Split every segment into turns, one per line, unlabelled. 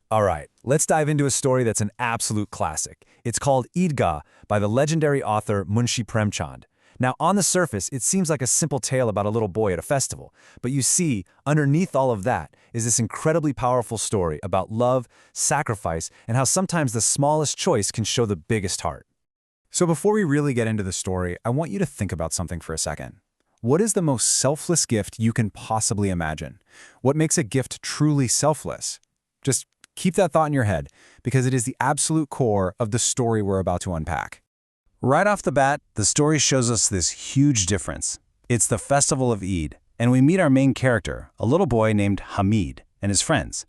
All right, let's dive into a story that's an absolute classic. It's called Eidgah by the legendary author Munshi Premchand. Now, on the surface, it seems like a simple tale about a little boy at a festival. But you see, underneath all of that is this incredibly powerful story about love, sacrifice, and how sometimes the smallest choice can show the biggest heart.
So before we really get into the story, I want you to think about something for a second. What is the most selfless gift you can possibly imagine? What makes a gift truly selfless? Just keep that thought in your head, because it is the absolute core of the story we're about to unpack. Right off the bat, the story shows us this huge difference. It's the festival of Eid, and we meet our main character, a little boy named Hamid, and his friends.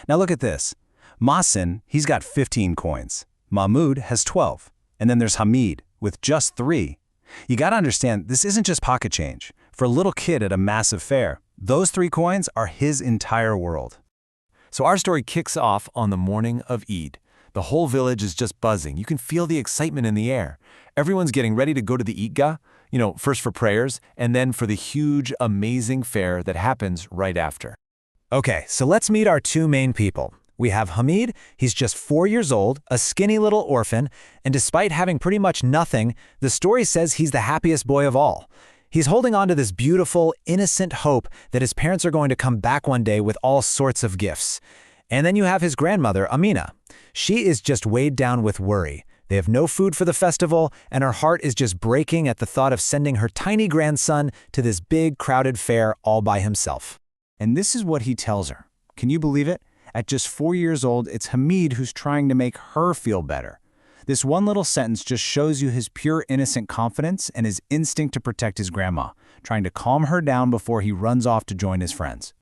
Now look at this. Masin, he's got 15 coins. Mahmud has 12. And then there's Hamid, with just 3. You gotta understand, this isn't just pocket change. For a little kid at a massive fair, those 3 coins are his entire world.
So our story kicks off on the morning of Eid. The whole village is just buzzing. You can feel the excitement in the air. Everyone's getting ready to go to the Eidgah, first for prayers, and then for the huge, amazing fair that happens right after.
Okay, so let's meet our 2 main people. We have Hamid, he's just 4 years old, a skinny little orphan, and despite having pretty much nothing, the story says he's the happiest boy of all. He's holding on to this beautiful, innocent hope that his parents are going to come back one day with all sorts of gifts. And then you have his grandmother, Amina. She is just weighed down with worry. They have no food for the festival, and her heart is just breaking at the thought of sending her tiny grandson to this big, crowded fair all by himself.
And this is what he tells her. Can you believe it? At just 4 years old, it's Hamid who's trying to make her feel better. This one little sentence just shows you his pure innocent confidence and his instinct to protect his grandma, trying to calm her down before he runs off to join his friends.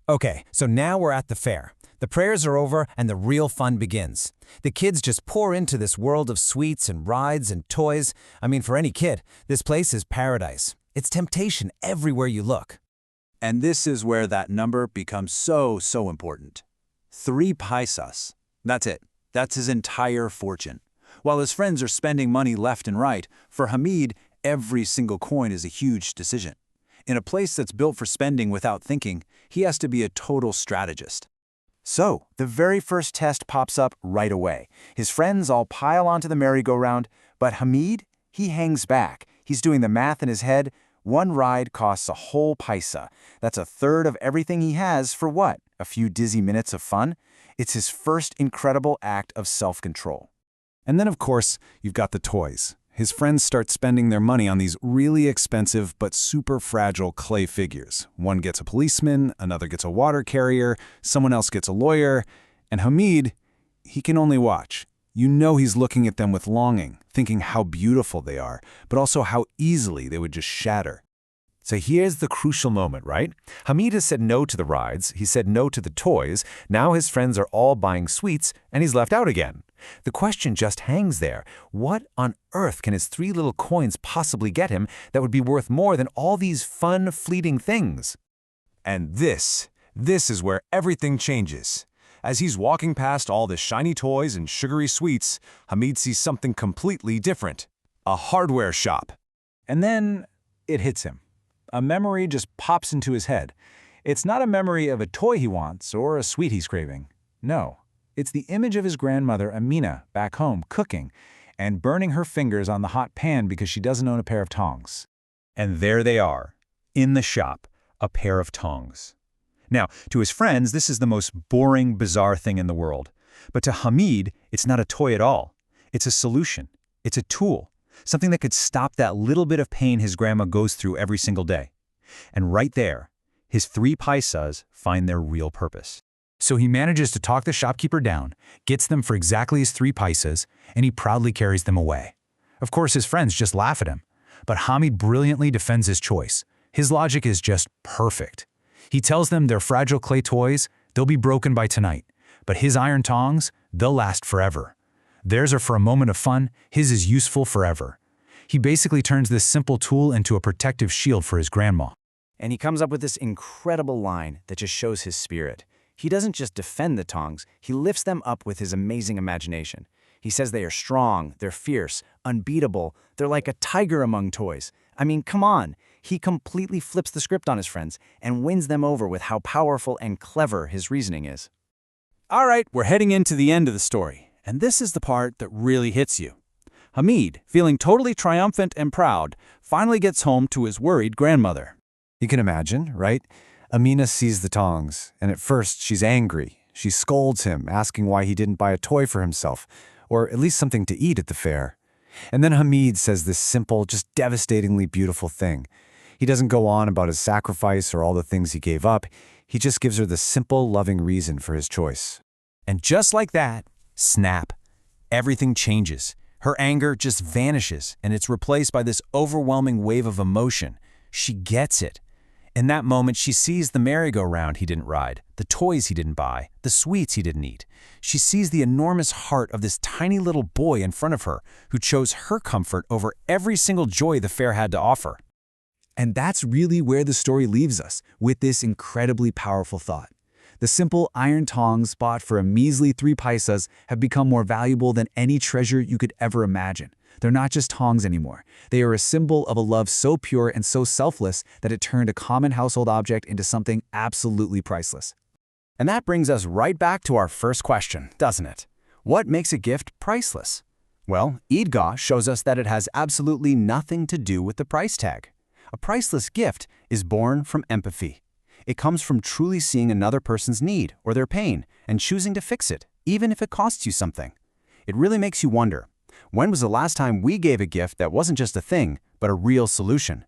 Okay, so now we're at the fair. The prayers are over and the real fun begins. The kids just pour into this world of sweets and rides and toys. I mean, for any kid, this place is paradise. It's temptation everywhere you look.
And this is where that number becomes so important. 3 paisas. That's it. That's his entire fortune. While his friends are spending money left and right, for Hamid, every single coin is a huge decision. In a place that's built for spending without thinking, he has to be a total strategist. So, the very first test pops up right away. His friends all pile onto the merry-go-round, but Hamid, he hangs back. He's doing the math in his head. 1 ride costs a whole paisa. That's a third of everything he has for what? A few dizzy minutes of fun? It's his first incredible act of self-control.
And then, of course, you've got the toys. His friends start spending their money on these really expensive but super fragile clay figures. One gets a policeman, another gets a water carrier, someone else gets a lawyer, and Hamid, he can only watch. You know he's looking at them with longing, thinking how beautiful they are, but also how easily they would just shatter.
So here's the crucial moment, right? Hamid has said no to the rides, he said no to the toys, now his friends are all buying sweets, and he's left out again. The question just hangs there. What on earth can his 3 little coins possibly get him that would be worth more than all these fun, fleeting things? And this is where everything changes. As he's walking past all the shiny toys and sugary sweets, Hamid sees something completely different. A hardware shop.
And then it hits him. A memory just pops into his head. It's not a memory of a toy he wants or a sweet he's craving. No, it's the image of his grandmother, Amina, back home, cooking and burning her fingers on the hot pan because she doesn't own a pair of tongs.
And there they are, in the shop, a pair of tongs. Now, to his friends, this is the most boring, bizarre thing in the world. But to Hamid, it's not a toy at all. It's a solution. It's a tool. Something that could stop that little bit of pain his grandma goes through every single day. And right there, his 3 paisas find their real purpose.
So he manages to talk the shopkeeper down, gets them for exactly his 3 paisas, and he proudly carries them away. Of course, his friends just laugh at him. But Hamid brilliantly defends his choice. His logic is just perfect. He tells them they're fragile clay toys, they'll be broken by tonight. But his iron tongs, they'll last forever. Theirs are for a moment of fun, his is useful forever. He basically turns this simple tool into a protective shield for his grandma.
And he comes up with this incredible line that just shows his spirit. He doesn't just defend the tongs, he lifts them up with his amazing imagination. He says they are strong, they're fierce, unbeatable, they're like a tiger among toys. I mean, come on. He completely flips the script on his friends and wins them over with how powerful and clever his reasoning is.
All right, we're heading into the end of the story, and this is the part that really hits you. Hamid, feeling totally triumphant and proud, finally gets home to his worried grandmother.
You can imagine, right? Amina sees the tongs, and at first she's angry. She scolds him, asking why he didn't buy a toy for himself, or at least something to eat at the fair. And then Hamid says this simple, just devastatingly beautiful thing. He doesn't go on about his sacrifice or all the things he gave up. He just gives her the simple, loving reason for his choice.
And just like that, snap. Everything changes. Her anger just vanishes, and it's replaced by this overwhelming wave of emotion. She gets it. In that moment, she sees the merry-go-round he didn't ride, the toys he didn't buy, the sweets he didn't eat. She sees the enormous heart of this tiny little boy in front of her who chose her comfort over every single joy the fair had to offer.
And that's really where the story leaves us, with this incredibly powerful thought. The simple iron tongs bought for a measly 3 paisas have become more valuable than any treasure you could ever imagine. They're not just tongs anymore. They are a symbol of a love so pure and so selfless that it turned a common household object into something absolutely priceless.
And that brings us right back to our first question, doesn't it? What makes a gift priceless? Well, Eidgah shows us that it has absolutely nothing to do with the price tag. A priceless gift is born from empathy. It comes from truly seeing another person's need or their pain and choosing to fix it, even if it costs you something. It really makes you wonder, when was the last time we gave a gift that wasn't just a thing, but a real solution?